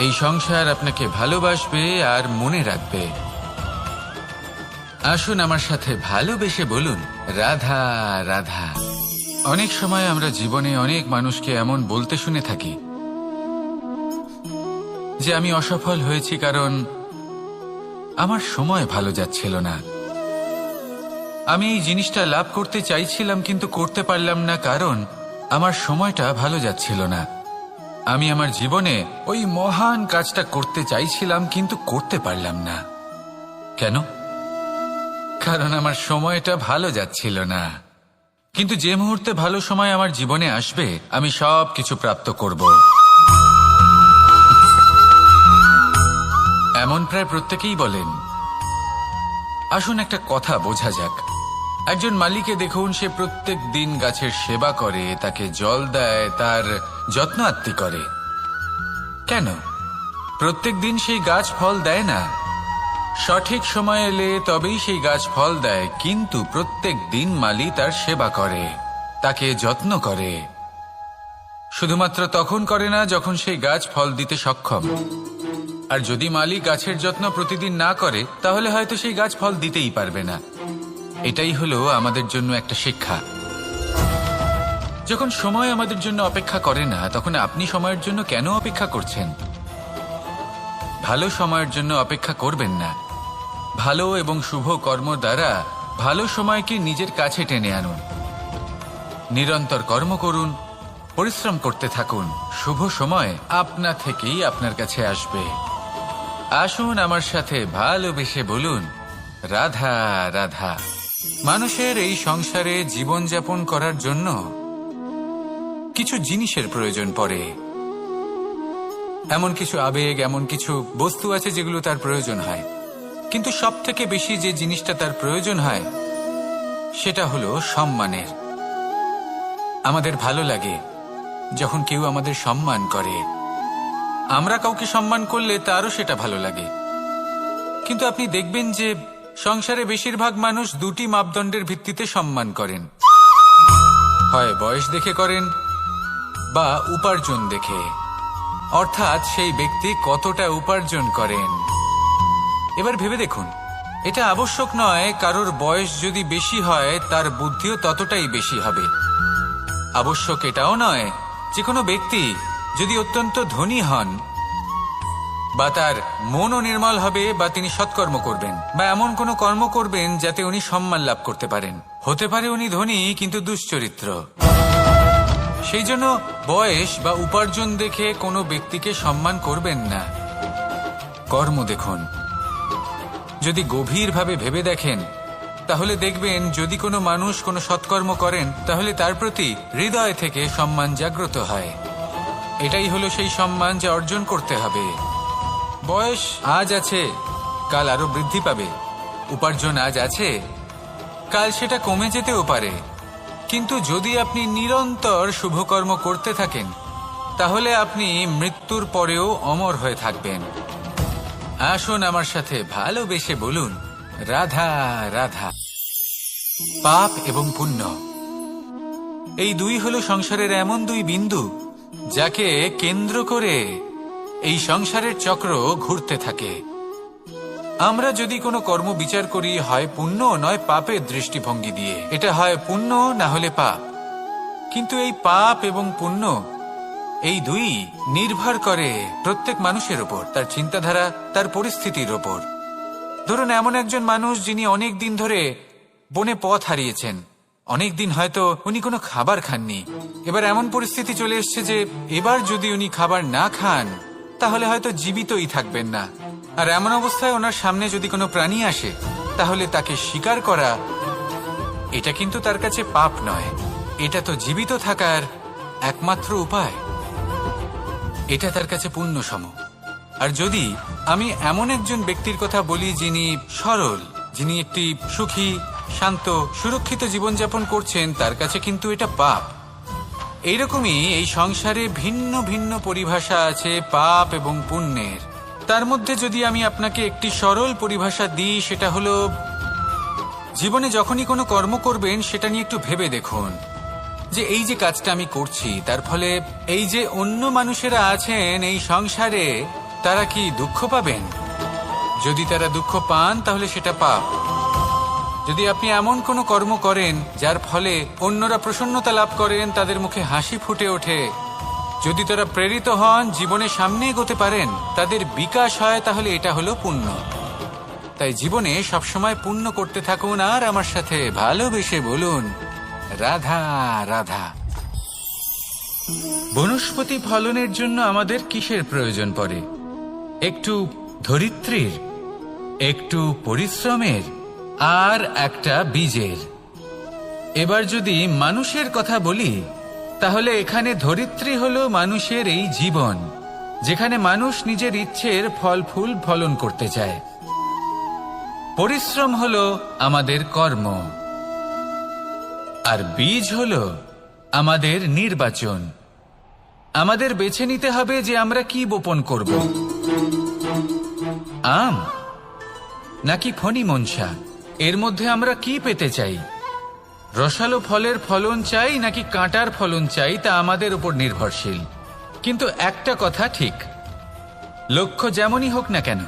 এই সংসার আপনাকে ভালোবাসবে আর মনে রাখবে। আসুন আমার সাথে ভালোবেসে বলুন, রাধা রাধা। অনেক সময় আমরা জীবনে অনেক মানুষকে এমন বলতে শুনে থাকি যে আমি অসফল হয়েছি কারণ আমার সময় ভালো যাচ্ছিল না, আমি এই জিনিসটা লাভ করতে চাইছিলাম কিন্তু করতে পারলাম না কারণ আমার সময়টা ভালো যাচ্ছিল না, আমি আমার জীবনে ওই মহান কাজটা করতে চাইছিলাম কিন্তু করতে পারলাম না। কেন? কারণ আমার সময়টা ভালো যাচ্ছিল না। কিন্তু যে মুহূর্তে ভালো সময় আমার জীবনে আসবে আমি সব কিছু প্রাপ্ত করব। এমন প্রায় প্রত্যেকেই বলেন। আসুন একটা কথা বোঝা যাক। একজন মালিকে দেখুন, সে প্রত্যেক দিন গাছের সেবা করে, তাকে জল দেয়, তার যত্ন আত্তি করে। কেন? প্রত্যেক দিন সেই গাছ ফল দেয় না। সঠিক সময় এলে তবেই সেই গাছ ফল দেয়, কিন্তু প্রত্যেক দিন মালি তার সেবা করে, তাকে যত্ন করে। শুধুমাত্র তখন করে না যখন সেই গাছ ফল দিতে সক্ষম। আর যদি মালি গাছের যত্ন প্রতিদিন না করে তাহলে হয়তো সেই গাছ ফল দিতেই পারবে না। এটাই হলো আমাদের জন্য একটা শিক্ষা। যখন সময় আমাদের জন্য অপেক্ষা করে না তখন আপনি সময়ের জন্য কেন অপেক্ষা করছেন? ভালো সময়ের জন্য অপেক্ষা করবেন না। ভালো এবং শুভ কর্ম দ্বারা ভালো সময়কে নিজের কাছে টেনে আনুন। নিরন্তর কর্ম করুন, পরিশ্রম করতে থাকুন, শুভ সময় আপনা থেকেই আপনার কাছে আসবে। আসুন আমার সাথে ভালোবেসে বলুন, রাধা রাধা। মানুষের এই সংসারে জীবনযাপন করার জন্য কিছু জিনিসের প্রয়োজন পড়ে। এমন কিছু আবেগ, এমন কিছু বস্তু আছে যেগুলো তার প্রয়োজন হয়, কিন্তু সব থেকে বেশি যে জিনিসটা তার প্রয়োজন হয় সেটা হলো সম্মানের। আমাদের ভালো লাগে যখন কেউ আমাদের সম্মান করে। আমরা কাউকে সম্মান করলে তারও সেটা ভালো লাগে। কিন্তু আপনি দেখবেন যে সংসারে বেশিরভাগ মানুষ 2টি মাপদণ্ডের ভিত্তিতে সম্মান করেন। হয় বয়স দেখে করেন বা উপার্জন দেখে, অর্থাৎ সেই ব্যক্তি কতটা উপার্জন করেন। এবার ভেবে দেখুন, এটা আবশ্যক নয় কারোর বয়স যদি বেশি হয় তার বুদ্ধিও ততটাই বেশি হবে। আবশ্যক এটাও নয় যে কোনো ব্যক্তি যদি অত্যন্ত ধনী হন বা তার মনও নির্মল হবে বা তিনি সৎকর্ম করবেন বা এমন কোনো কর্ম করবেন যাতে উনি সম্মান লাভ করতে পারেন। হতে পারে উনি ধনী কিন্তু দুশ্চরিত্র। সেই জন্য বয়স বা উপার্জন দেখে কোনো ব্যক্তিকে সম্মান করবেন না। কর্ম দেখুন। যদি গভীরভাবে ভেবে দেখেন তাহলে দেখবেন যদি কোনো মানুষ কোনো সৎকর্ম করেন তাহলে তার প্রতি হৃদয় থেকে সম্মান জাগ্রত হয়। এটাই হলো সেই সম্মান যা অর্জন করতে হবে। বয়স আজ আছে, কাল আরো বৃদ্ধি পাবে। উপার্জন আজ আছে, কাল সেটা কমে যেতেও পারে। কিন্তু যদি আপনি নিরন্তর শুভকর্ম করতে থাকেন তাহলে আপনি মৃত্যুর পরেও অমর হয়ে থাকবেন। আসুন আমার সাথে ভালোবেসে বলুন, রাধা রাধা। পাপ এবং পুণ্য, এই দুই হলো সংসারের এমন দুই বিন্দু যাকে কেন্দ্র করে এই সংসারের চক্র ঘুরতে থাকে। আমরা যদি কোনো কর্ম বিচার করি, হয় পুণ্য নয় পাপের দৃষ্টিভঙ্গি দিয়ে, এটা হয় পুণ্য না হলে পাপ। কিন্তু এই পাপ এবং পুণ্য এই দুই নির্ভর করে প্রত্যেক মানুষের ওপর, তার চিন্তাধারা, তার পরিস্থিতির ওপর। ধরুন এমন একজন মানুষ যিনি অনেক দিন ধরে বনে পথ হারিয়েছেন, অনেক দিন হয়তো উনি কোনো খাবার খাননি। এবার এমন পরিস্থিতি চলে এসছে যে এবার যদি উনি খাবার না খান তাহলে হয়তো জীবিতই থাকবেন না। আর এমন অবস্থায় ওনার সামনে যদি কোনো প্রাণী আসে তাহলে তাকে শিকার করা, এটা কিন্তু তার কাছে পাপ নয়, এটা তো জীবিত থাকার একমাত্র উপায়। এটা তার কাছে পুণ্য সম। আর যদি আমি এমন একজন ব্যক্তির কথা বলি যিনি সরল, যিনি একটি সুখী, শান্ত, সুরক্ষিত জীবনযাপন করছেন, তার কাছে কিন্তু এটা পাপ। এইরকমই এই সংসারে ভিন্ন ভিন্ন পরিভাষা আছে পাপ এবং পুণ্যের। তার মধ্যে যদি আমি আপনাকে একটি সরল পরিভাষা দিই, সেটা হলো জীবনে যখনই কোনো কর্ম করবেন সেটা নিয়ে একটু ভেবে দেখুন যে এই যে কাজটা আমি করছি তার ফলে এই যে অন্য মানুষেরা আছেন এই সংসারে, তারা কি দুঃখ পাবেন? যদি তারা দুঃখ পান তাহলে সেটা পাপ। যদি আপনি এমন কোনো কর্ম করেন যার ফলে অন্যরা প্রসন্নতা লাভ করেন, তাদের মুখে হাসি ফুটে ওঠে, যদি তারা প্রেরিত হন, জীবনে সামনে এগোতে পারেন, তাদের বিকাশ হয়, তাহলে এটা হলো পুণ্য। তাই জীবনে সবসময় পুণ্য করতে থাকুন আর আমার সাথে ভালোবেসে বলুন, রাধা রাধা। বনস্পতি ফলনের জন্য আমাদের কিসের প্রয়োজন পড়ে? একটু ধরিত্রীর, একটু পরিশ্রমের, আর একটা বীজের। এবার যদি মানুষের কথা বলি তাহলে এখানে ধরিত্রী হলো মানুষের এই জীবন, যেখানে মানুষ নিজের ইচ্ছের ফল ফুল ফলন করতে চায়। পরিশ্রম হলো আমাদের কর্ম, আর বীজ হলো আমাদের নির্বাচন। আমাদের বেছে নিতে হবে যে আমরা কি বপন করব, আম নাকি ফণি মনসা, এর মধ্যে আমরা কি পেতে চাই? রসালো ফলের ফলন চাই নাকি কাঁটার ফলন চাই, তা আমাদের উপর নির্ভরশীল। কিন্তু একটা কথা ঠিক, লক্ষ্য যেমনই হোক না কেন,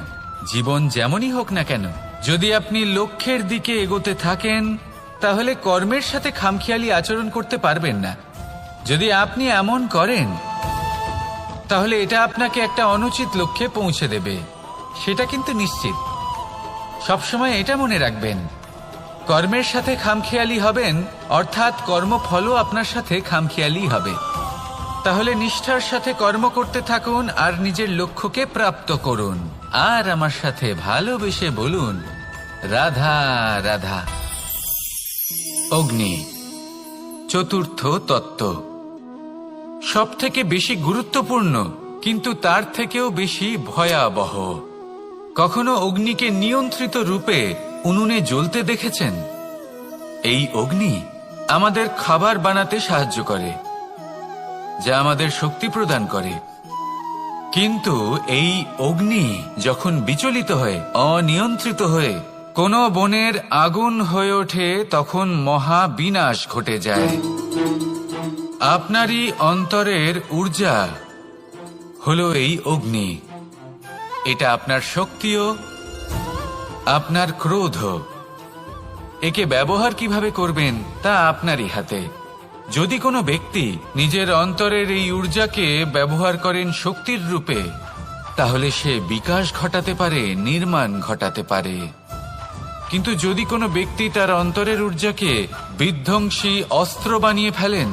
জীবন যেমনই হোক না কেন, যদি আপনি লক্ষ্যের দিকে এগোতে থাকেন তাহলে কর্মের সাথে খামখেয়ালি আচরণ করতে পারবেন না। যদি আপনি এমন করেন তাহলে এটা আপনাকে একটা অনুচিত লক্ষ্যে পৌঁছে দেবে, সেটা কিন্তু নিশ্চিত। সবসময় এটা মনে রাখবেন, কর্মের সাথে খামখেয়ালি হবেন অর্থাৎ কর্মফলও আপনার সাথে খামখেয়ালি হবে। তাহলে নিষ্ঠার সাথে কর্ম করতে থাকুন আর নিজের লক্ষ্যকে প্রাপ্ত করুন। আর আমার সাথে ভালোবেসে বলুন, রাধা রাধা। অগ্নি চতুর্থ তত্ত্ব, সব থেকে বেশি গুরুত্বপূর্ণ কিন্তু তার থেকেও বেশি ভয়াবহ। কখনো অগ্নিকে নিয়ন্ত্রিত রূপে উনুনে জ্বলতে দেখেছেন? এই অগ্নি আমাদের খাবার বানাতে সাহায্য করে, যা আমাদের শক্তি প্রদান করে। কিন্তু এই অগ্নি যখন বিচলিত হয়ে, অনিয়ন্ত্রিত হয়ে কোনো বনের আগুন হয়ে ওঠে, তখন মহা বিনাশ ঘটে যায়। আপনারই অন্তরের ঊর্জা হলো এই অগ্নি। এটা আপনার শক্তিও, আপনার ক্রোধ। একে ব্যবহার কিভাবে করবেন তা আপনারই হাতে। যদি কোনো ব্যক্তি নিজের অন্তরের এই ঊর্জাকে ব্যবহার করেন শক্তির রূপে, তাহলে সে বিকাশ ঘটাতে পারে, নির্মাণ ঘটাতে পারে। কিন্তু যদি কোনো ব্যক্তি তার অন্তরের ঊর্জাকে বিধ্বংসী অস্ত্র বানিয়ে ফেলেন,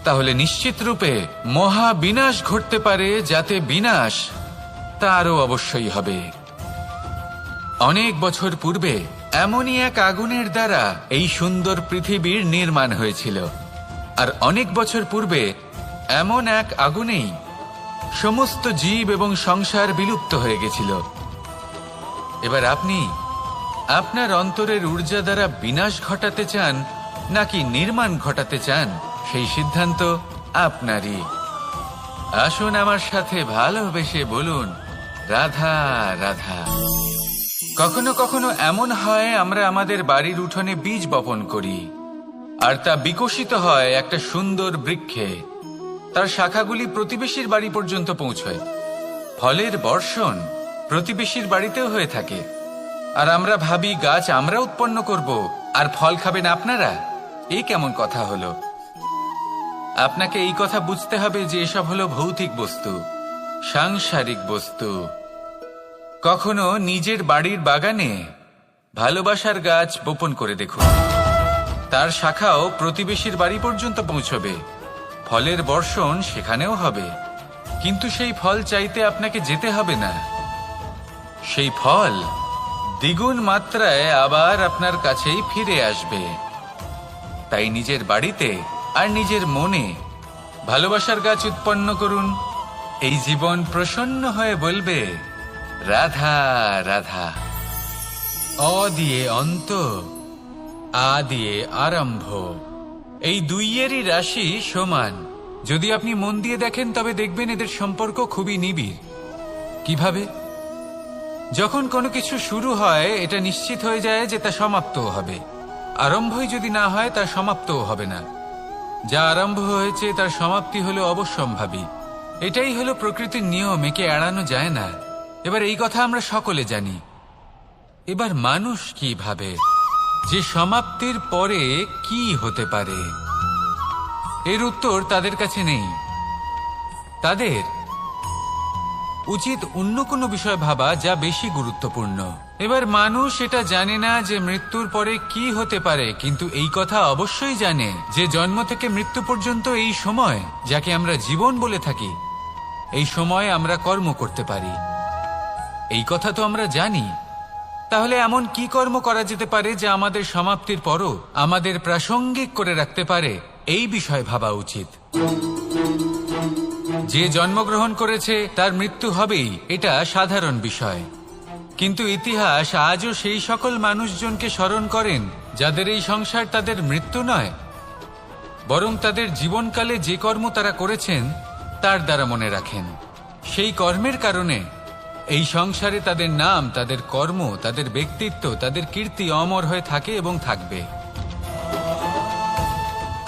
তাহলে নিশ্চিত রূপে মহা বিনাশ ঘটতে পারে, যাতে বিনাশ তারও অবশ্যই হবে। অনেক বছর পূর্বে এমনই এক আগুনের দ্বারা এই সুন্দর পৃথিবীর নির্মাণ হয়েছিল। আর অনেক বছর পূর্বে এমন এক আগুনেই সমস্ত জীব এবং সংসার বিলুপ্ত হয়ে গেছিল। এবার আপনি আপনার অন্তরের ঊর্জা দ্বারা বিনাশ ঘটাতে চান নাকি নির্মাণ ঘটাতে চান, সেই সিদ্ধান্ত আপনারই। আসুন আমার সাথে ভালোবেসে বলুন রাধা রাধা। কখনো কখনো এমন হয় আমরা আমাদের বাড়ির উঠোনে বীজ বপন করি আর তা বিকশিত হয় একটা সুন্দর বৃক্ষে। তার শাখাগুলি প্রতিবেশীর বাড়ি পর্যন্ত পৌঁছয়। ফলের বর্ষণ প্রতিবেশীর বাড়িতেও হয়ে থাকে। আর আমরা ভাবি গাছ আমরা উৎপন্ন করব আর ফল খাবেন আপনারা। এই কেমন কথা হলো? আপনাকে এই কথা বুঝতে হবে যে এসব হলো ভৌতিক বস্তু, সাংসারিক বস্তু। কখনো নিজের বাড়ির বাগানে ভালোবাসার গাছ বপন করে দেখুন। তার শাখাও প্রতিবেশীর বাড়ি পর্যন্ত পৌঁছবে, ফলের বর্ষণ সেখানেও হবে। কিন্তু সেই ফল চাইতে আপনাকে যেতে হবে না, সেই ফল দ্বিগুণ মাত্রায় আবার আপনার কাছেই ফিরে আসবে। তাই নিজের বাড়িতে আর নিজের মনে ভালোবাসার গাছ উৎপন্ন করুন। এই জীবন প্রসন্ন হয়ে বলবে রাধা রাধা। অ দিয়ে অন্ত, আ দিয়ে আরম্ভ, এই দুইয়েরই রাশি সমান। যদি আপনি মন দিয়ে দেখেন তবে দেখবেন এদের সম্পর্ক খুবই নিবিড়। কিভাবে? যখন কোনো কিছু শুরু হয় এটা নিশ্চিত হয়ে যায় যে তা সমাপ্তও হবে। আরম্ভই যদি না হয় তার সমাপ্তও হবে না। যা আরম্ভ হয়েছে তার সমাপ্তি হলো অবশ্যম্ভাবী। এটাই হলো প্রকৃতির নিয়ম, একে এড়ানো যায় না। এবার এই কথা আমরা সকলে জানি। এবার মানুষ কি ভাবে যে সমাপ্তির পরে কি হতে পারে, এর উত্তর তাদের কাছে নেই। তাদের উচিত অন্য কোনো বিষয় ভাবা যা বেশি গুরুত্বপূর্ণ। এবার মানুষ এটা জানে না যে মৃত্যুর পরে কি হতে পারে, কিন্তু এই কথা অবশ্যই জানে যে জন্ম থেকে মৃত্যু পর্যন্ত এই সময়, যাকে আমরা জীবন বলে থাকি, এই সময় আমরা কর্ম করতে পারি। এই কথা তো আমরা জানি। তাহলে এমন কি কর্ম করা যেতে পারে যা আমাদের সমাপ্তির পরও আমাদের প্রাসঙ্গিক করে রাখতে পারে, এই বিষয় ভাবা উচিত। যে জন্মগ্রহণ করেছে তার মৃত্যু হবেই, এটা সাধারণ বিষয়। কিন্তু ইতিহাস আজও সেই সকল মানুষজনকে স্মরণ করেন যাদের এই সংসার তাদের মৃত্যু নয়, বরং তাদের জীবনকালে যে কর্ম তারা করেছেন তার দ্বারা মনে রাখেন। সেই কর্মের কারণে এই সংসারে তাদের নাম, তাদের কর্ম, তাদের ব্যক্তিত্ব, তাদের কীর্তি অমর হয়ে থাকে এবং থাকবে।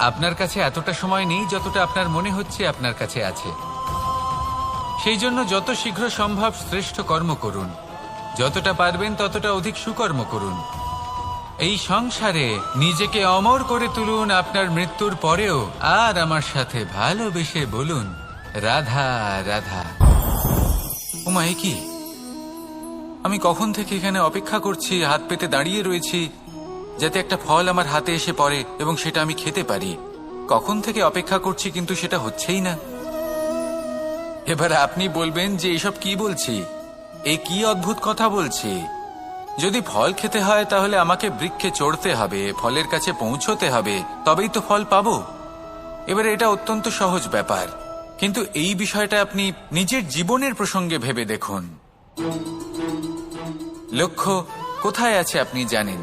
আপনার কাছে এতটা সময় নেই যতটা আপনার মনে হচ্ছে আপনার কাছে আছে। সেই জন্য যত শীঘ্র সম্ভব শ্রেষ্ঠ কর্ম করুন, যতটা পারবেন ততটা অধিক সুকর্ম করুন। এই সংসারে নিজেকে অমর করে তুলুন আপনার মৃত্যুর পরেও। আর আমার সাথে ভালোবেসে বলুন রাধা রাধা। ওমা, এ কি? আমি কখন থেকে এখানে অপেক্ষা করছি, হাত পেতে দাঁড়িয়ে রয়েছি যাতে একটা ফল আমার হাতে এসে পড়ে এবং সেটা আমি খেতে পারি। কখন থেকে অপেক্ষা করছি, কিন্তু সেটা হচ্ছেই না। এবার আপনি বলবেন যে এসব কি বলছি, এ কি অদ্ভুত কথা বলছি। যদি ফল খেতে হয় তাহলে আমাকে বৃক্ষে চড়তে হবে, ফলের কাছে পৌঁছতে হবে, তবেই তো ফল পাবো। এবার এটা অত্যন্ত সহজ ব্যাপার, কিন্তু এই বিষয়টা আপনি নিজের জীবনের প্রসঙ্গে ভেবে দেখুন। লক্ষ্য কোথায় আছে আপনি জানেন,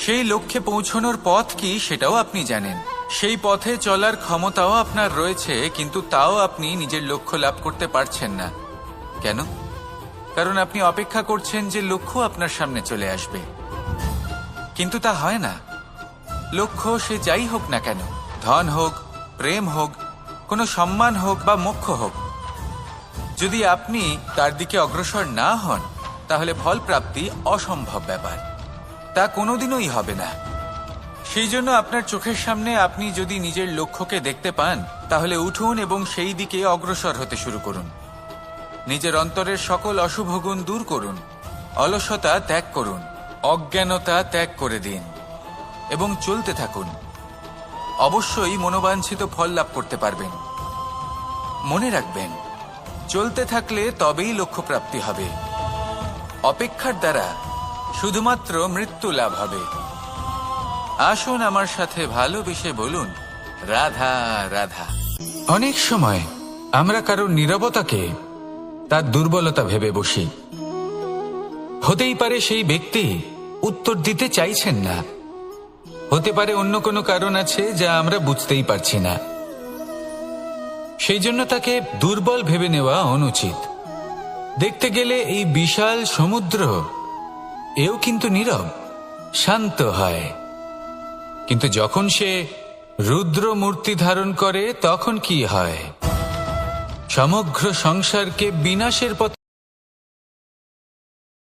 সেই লক্ষ্যে পৌঁছানোর পথ কি সেটাও আপনি জানেন, সেই পথে চলার ক্ষমতাও আপনার রয়েছে, কিন্তু তাও আপনি নিজের লক্ষ্য লাভ করতে পারছেন না। কেন? কারণ আপনি অপেক্ষা করছেন যে লক্ষ্য আপনার সামনে চলে আসবে, কিন্তু তা হয় না। লক্ষ্য সে যাই হোক না কেন, ধন হোক, প্রেম হোক, কোনো সম্মান হোক বা মোক্ষ হোক, যদি আপনি তার দিকে অগ্রসর না হন তাহলে ফল প্রাপ্তি অসম্ভব ব্যাপার, তা কোনোদিনই হবে না। সেই জন্য আপনার চোখের সামনে আপনি যদি নিজের লক্ষ্যকে দেখতে পান তাহলে উঠুন এবং সেই দিকে অগ্রসর হতে শুরু করুন। নিজের অন্তরের সকল অশুভ গুণ দূর করুন, অলসতা ত্যাগ করুন, অজ্ঞানতা ত্যাগ করে দিন এবং চলতে থাকুন। অবশ্যই মনোবাঞ্ছিত ফল লাভ করতে পারবেন। মনে রাখবেন, চলতে থাকলে তবেই লক্ষ্য প্রাপ্তি হবে। অপেক্ষার দ্বারা শুধুমাত্র মৃত্যু লাভ হবে। আসুন আমার সাথে ভালোবেসে বলুন রাধা রাধা। অনেক সময় আমরা কারোর নীরবতাকে তার দুর্বলতা ভেবে বসি। হতেই পারে সেই ব্যক্তি উত্তর দিতে চাইছেন না, হতে পারে অন্য কোনো কারণ আছে যা আমরা বুঝতেই পারছি না। সেই জন্য তাকে দুর্বল ভেবে নেওয়া অনুচিত। দেখতে গেলে এই বিশাল সমুদ্র এও কিন্তু নীরব, শান্ত হয়। কিন্তু যখন সে রুদ্র মূর্তি ধারণ করে তখন কি হয়? সমগ্র সংসারকে বিনাশের পথে